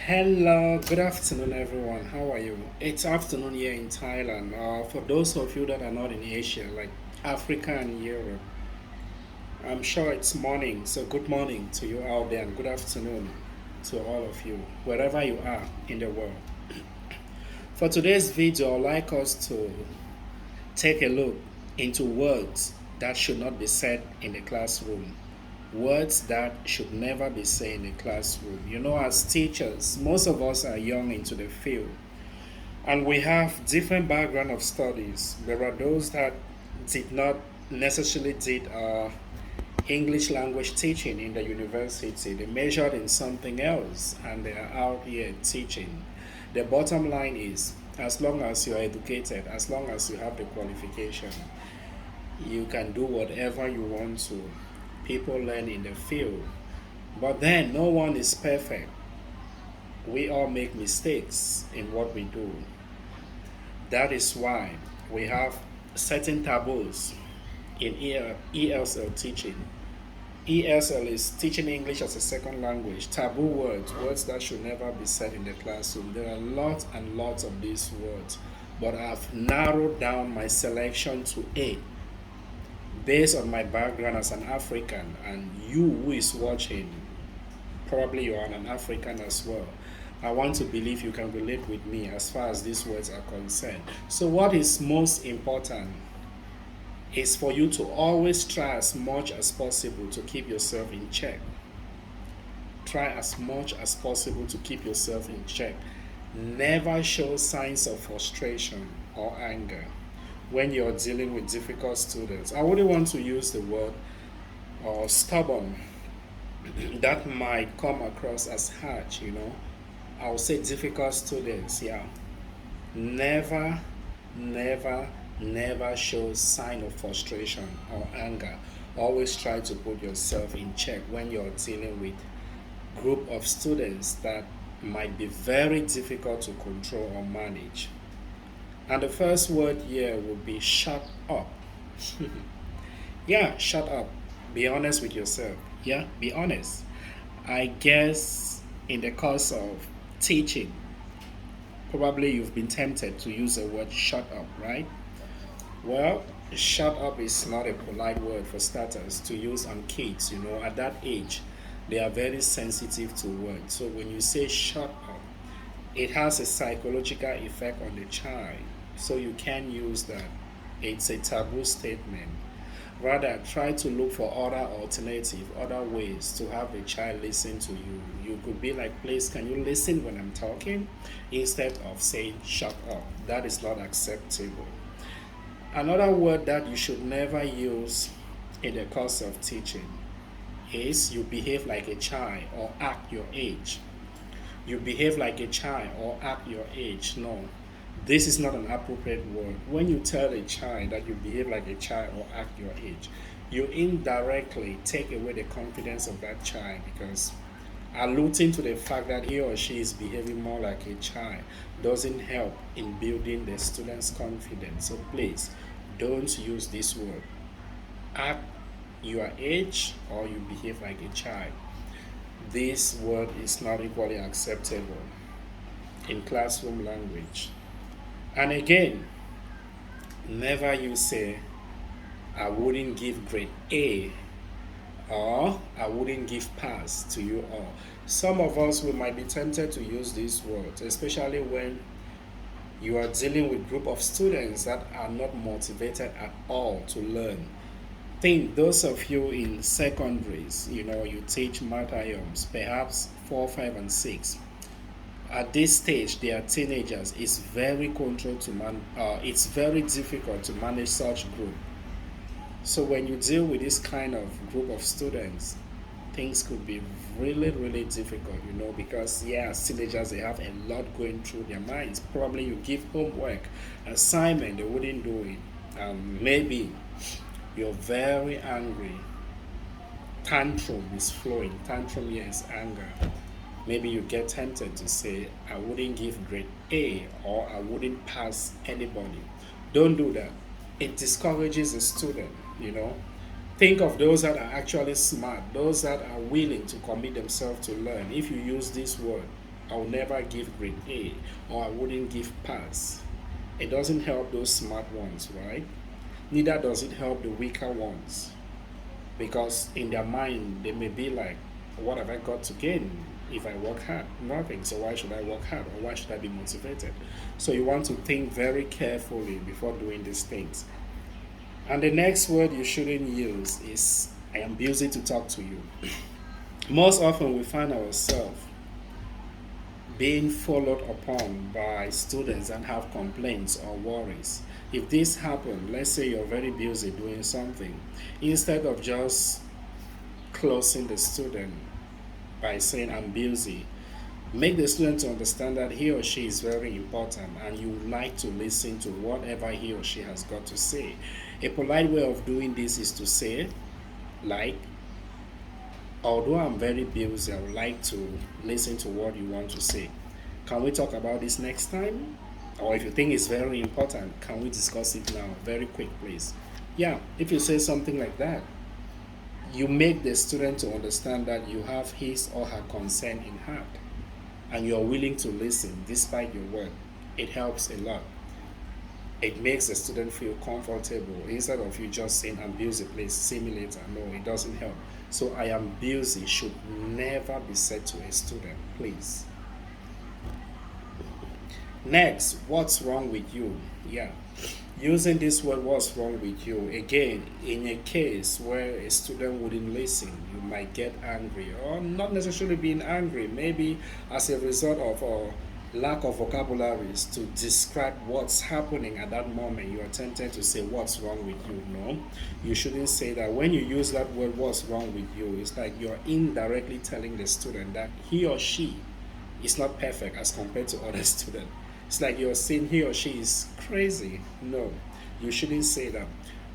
Hello, good afternoon, everyone. How are you? It's afternoon here in Thailand. For those of you that are not in Asia, like Africa and Europe, I'm sure it's morning. So, good morning to you out there, and good afternoon to all of you, wherever you are in the world. For today's video, I'd like us to take a look into words that should not be said in the classroom. Words that should never be said in the classroom. You know, as teachers, most of us are young into the field and we have different background of studies. There are those that did not necessarily did English language teaching in the university. They majored in something else and they are out here teaching. The bottom line is, as long as you are educated, as long as you have the qualification, you can do whatever you want to. People learn in the field. But then no one is perfect. We all make mistakes in what we do. That is why we have certain taboos in ESL teaching. ESL is teaching English as a second language. Taboo words, words that should never be said in the classroom. There are lots and lots of these words, but I've narrowed down my selection to eight based on my background as an African, and you who is watching, probably you are an African as well. I want to believe you can relate with me as far as these words are concerned. So, what is most important is for you to always try as much as possible to keep yourself in check. Try as much as possible to keep yourself in check. Never show signs of frustration or anger when you're dealing with difficult students. I wouldn't want to use the word stubborn. That might come across as harsh. I would say difficult students, yeah. Never, never, never show sign of frustration or anger. Always try to put yourself in check when you're dealing with group of students that might be very difficult to control or manage. And the first word here would be shut up. Yeah, shut up. Be honest with yourself. Yeah, be honest. I guess in the course of teaching, probably you've been tempted to use the word shut up, right? Well, shut up is not a polite word for starters to use on kids. At that age, they are very sensitive to words. So when you say shut up, it has a psychological effect on the child. So you can use that. It's a taboo statement. Rather, try to look for other alternative, other ways to have the child listen to you. You could be like, please, can you listen when I'm talking? Instead of saying, shut up. That is not acceptable. Another word that you should never use in the course of teaching is you behave like a child or act your age. You behave like a child or act your age. No, this is not an appropriate word. When you tell a child that you behave like a child or act your age, you indirectly take away the confidence of that child because alluding to the fact that he or she is behaving more like a child doesn't help in building the student's confidence. So please don't use this word. Act your age or you behave like a child. This word is not equally acceptable in classroom language. And again, never you say, I wouldn't give grade A or I wouldn't give pass to you all. Some of us we might be tempted to use these words, especially when you are dealing with group of students that are not motivated at all to learn. Think those of you in secondaries, you teach maths, perhaps 4, 5, and 6. At this stage, they are teenagers. It's very controlled to man. It's very difficult to manage such group. So when you deal with this kind of group of students, things could be really, really difficult, because yeah, as teenagers they have a lot going through their minds. Probably you give homework, assignment, they wouldn't do it. Maybe you're very angry. Tantrum is flowing. Tantrum here is anger. Maybe you get tempted to say, I wouldn't give grade A or I wouldn't pass anybody. Don't do that. It discourages the student. Think of those that are actually smart, those that are willing to commit themselves to learn. If you use this word, I'll never give grade A, or I wouldn't give pass. It doesn't help those smart ones, right? Neither does it help the weaker ones, because in their mind they may be like, what have I got to gain if I work hard? Nothing. So why should I work hard, or why should I be motivated? So you want to think very carefully before doing these things. And the next word you shouldn't use is I am busy to talk to you. Most often we find ourselves being followed upon by students that have complaints or worries. If this happens, let's say you're very busy doing something, instead of just closing the student by saying I'm busy, make the student to understand that he or she is very important and you would like to listen to whatever he or she has got to say. A polite way of doing this is to say, like, although I'm very busy, I would like to listen to what you want to say. Can we talk about this next time? Or if you think it's very important, can we discuss it now? Very quick, please. Yeah, if you say something like that, you make the student to understand that you have his or her concern in heart and you're willing to listen despite your word. It helps a lot. It makes the student feel comfortable instead of you just saying I'm busy, please see me later. No, it doesn't help. So I am busy should never be said to a student, please. Next, what's wrong with you? Yeah. Using this word, what's wrong with you? Again, in a case where a student wouldn't listen, you might get angry, or not necessarily being angry, maybe as a result of lack of vocabularies to describe what's happening at that moment. You are tempted to say, what's wrong with you? No, you shouldn't say that. When you use that word, what's wrong with you, it's like you're indirectly telling the student that he or she is not perfect as compared to other students. It's like you're saying he or she is crazy. No, you shouldn't say that.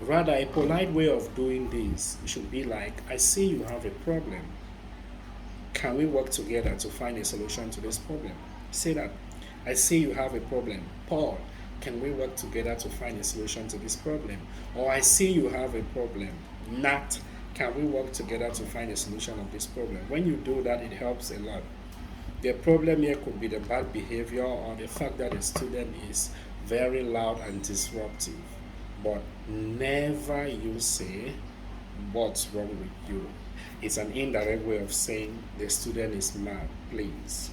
Rather, a polite way of doing this should be like, I see you have a problem. Can we work together to find a solution to this problem? Say that. I see you have a problem. Paul, can we work together to find a solution to this problem? Or I see you have a problem. Nat, can we work together to find a solution of this problem? When you do that, it helps a lot. The problem here could be the bad behavior or the fact that the student is very loud and disruptive. But never you say, what's wrong with you? It's an indirect way of saying the student is mad, please.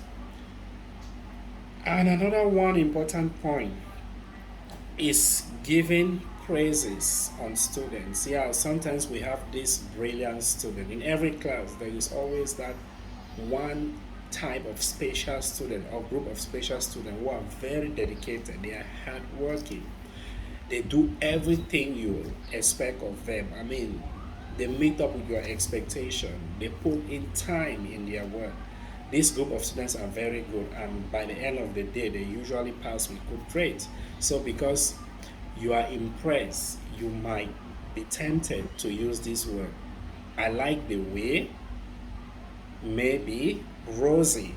And another one important point is giving praises on students. Yeah, sometimes we have this brilliant student. In every class, there is always that one type of special student or group of special students who are very dedicated, they are hardworking, they do everything you expect of them. I mean, they meet up with your expectation, they put in time in their work. This group of students are very good, and by the end of the day, they usually pass with good grades. So, because you are impressed, you might be tempted to use this word. I like the way maybe Rosie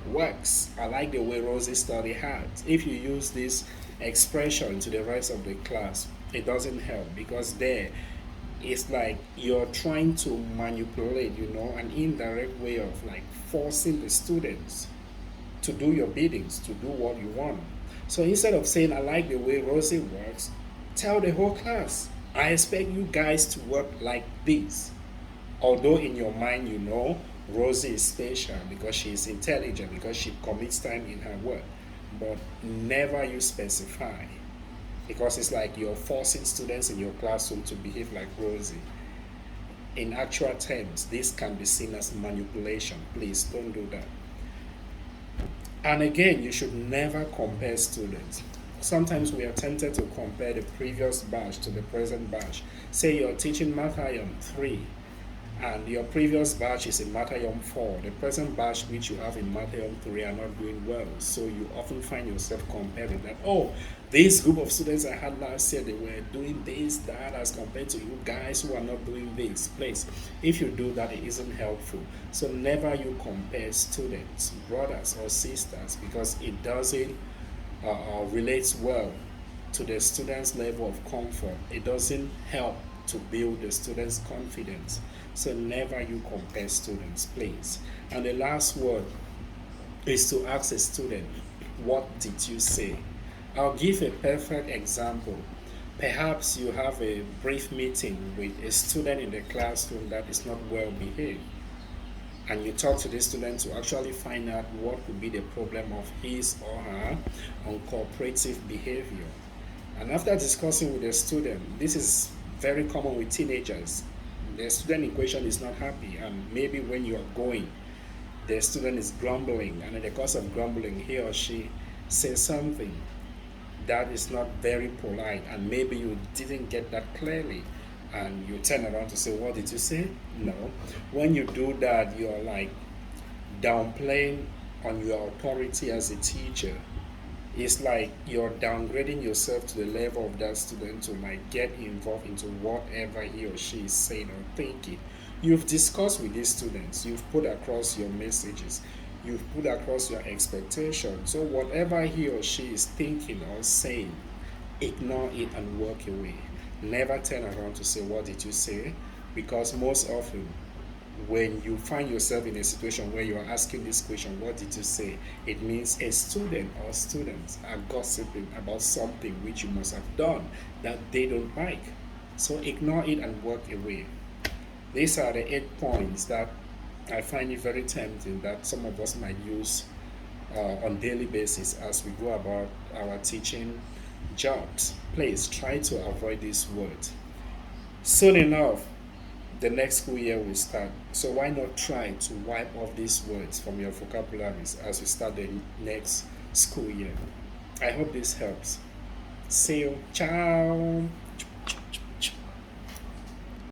works. I like the way Rosie study hard. If you use this expression to the rest of the class, it doesn't help, because there it's like you're trying to manipulate, an indirect way of like forcing the students to do your biddings, to do what you want. So instead of saying I like the way Rosie works, tell the whole class I expect you guys to work like this. Although in your mind Rosie is special because she is intelligent, because she commits time in her work, but never you specify, because it's like you're forcing students in your classroom to behave like Rosie. In actual terms, this can be seen as manipulation. Please don't do that. And again, you should never compare students. Sometimes we are tempted to compare the previous batch to the present batch. Say you're teaching Mathayom 3 and your previous batch is in Mathayom 4. The present batch which you have in Mathayom 3 are not doing well. So you often find yourself comparing that. Oh, this group of students I had last year, they were doing this, that, as compared to you guys who are not doing this. Please, if you do that, it isn't helpful. So never you compare students, brothers or sisters, because it doesn't relates well to the student's level of comfort. It doesn't help to build the student's confidence. So never you compare students, please. And the last word is to ask a student, what did you say? I'll give a perfect example. Perhaps you have a brief meeting with a student in the classroom that is not well behaved, and you talk to this student to actually find out what could be the problem of his or her uncooperative behavior. And after discussing with the student, this is very common with teenagers. The student in question is not happy, and maybe when you are going, the student is grumbling, and in the course of grumbling, he or she says something that is not very polite, and maybe you didn't get that clearly, and you turn around to say, what did you say? No. When you do that, you're like downplaying on your authority as a teacher. It's like you're downgrading yourself to the level of that student to like get involved into whatever he or she is saying or thinking. You've discussed with these students, you've put across your messages, you've put across your expectations. So whatever he or she is thinking or saying, ignore it and walk away. Never turn around to say, what did you say? Because most often, when you find yourself in a situation where you are asking this question, what did you say? It means a student or students are gossiping about something which you must have done that they don't like. So ignore it and walk away. These are the 8 points that I find it very tempting that some of us might use on daily basis as we go about our teaching jobs. Please try to avoid these words. Soon enough, the next school year will start. So why not try to wipe off these words from your vocabularies as we start the next school year? I hope this helps. See you. Ciao.